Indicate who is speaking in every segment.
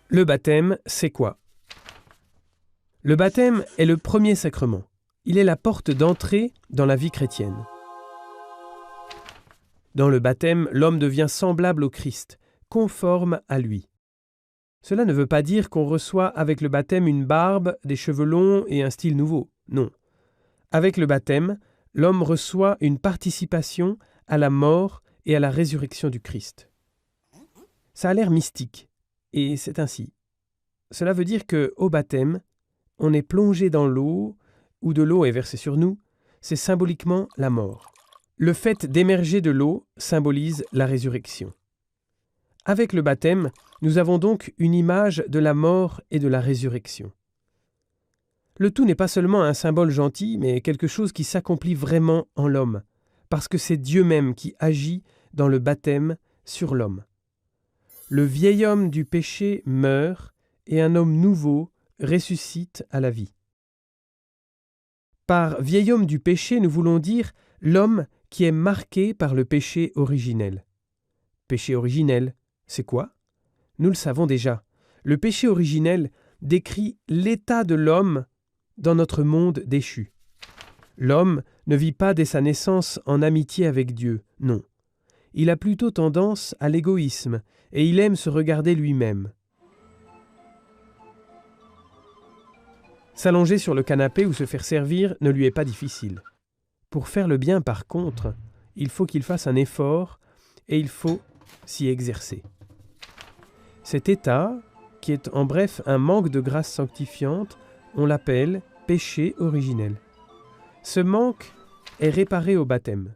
Speaker 1: Le baptême, c'est quoi? Le baptême est le premier sacrement. Il est la porte d'entrée dans la vie chrétienne. Dans le baptême, l'homme devient semblable au Christ, conforme à lui. Cela ne veut pas dire qu'on reçoit avec le baptême une barbe, des cheveux longs et un style nouveau. Non. Avec le baptême, l'homme reçoit une participation à la mort et à la résurrection du Christ. Ça a l'air mystique, et c'est ainsi. Cela veut dire qu'au baptême, on est plongé dans l'eau, ou de l'eau est versée sur nous, c'est symboliquement la mort. Le fait d'émerger de l'eau symbolise la résurrection. Avec le baptême, nous avons donc une image de la mort et de la résurrection. Le tout n'est pas seulement un symbole gentil, mais quelque chose qui s'accomplit vraiment en l'homme, parce que c'est Dieu même qui agit dans le baptême sur l'homme. Le vieil homme du péché meurt et un homme nouveau ressuscite à la vie. Par vieil homme du péché, nous voulons dire l'homme qui est marqué par le péché originel. Péché originel, c'est quoi? Nous le savons déjà. Le péché originel décrit l'état de l'homme dans notre monde déchu. L'homme ne vit pas dès sa naissance en amitié avec Dieu, non. Il a plutôt tendance à l'égoïsme et il aime se regarder lui-même. S'allonger sur le canapé ou se faire servir ne lui est pas difficile. Pour faire le bien, par contre, il faut qu'il fasse un effort et il faut s'y exercer. Cet état, qui est en bref un manque de grâce sanctifiante, on l'appelle péché originel. Ce manque est réparé au baptême.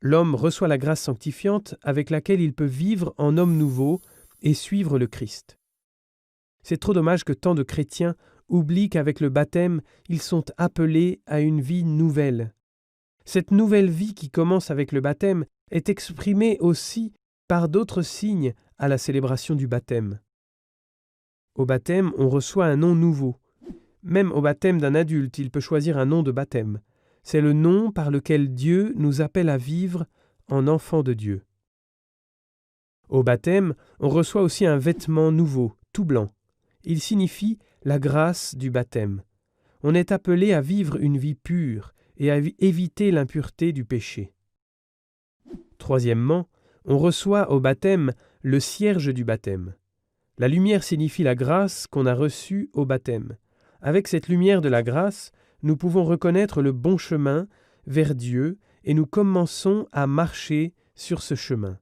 Speaker 1: L'homme reçoit la grâce sanctifiante avec laquelle il peut vivre en homme nouveau et suivre le Christ. C'est trop dommage que tant de chrétiens oublient qu'avec le baptême, ils sont appelés à une vie nouvelle. Cette nouvelle vie qui commence avec le baptême est exprimée aussi par d'autres signes à la célébration du baptême. Au baptême, on reçoit un nom nouveau. Même au baptême d'un adulte, il peut choisir un nom de baptême. C'est le nom par lequel Dieu nous appelle à vivre en enfants de Dieu. Au baptême, on reçoit aussi un vêtement nouveau, tout blanc. Il signifie la grâce du baptême. On est appelé à vivre une vie pure et à éviter l'impureté du péché. Troisièmement, on reçoit au baptême le cierge du baptême. La lumière signifie la grâce qu'on a reçue au baptême. Avec cette lumière de la grâce, nous pouvons reconnaître le bon chemin vers Dieu et nous commençons à marcher sur ce chemin.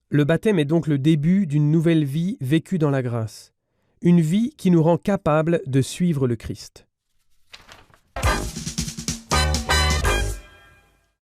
Speaker 1: Le baptême est donc le début d'une nouvelle vie vécue dans la grâce, une vie qui nous rend capables de suivre le Christ.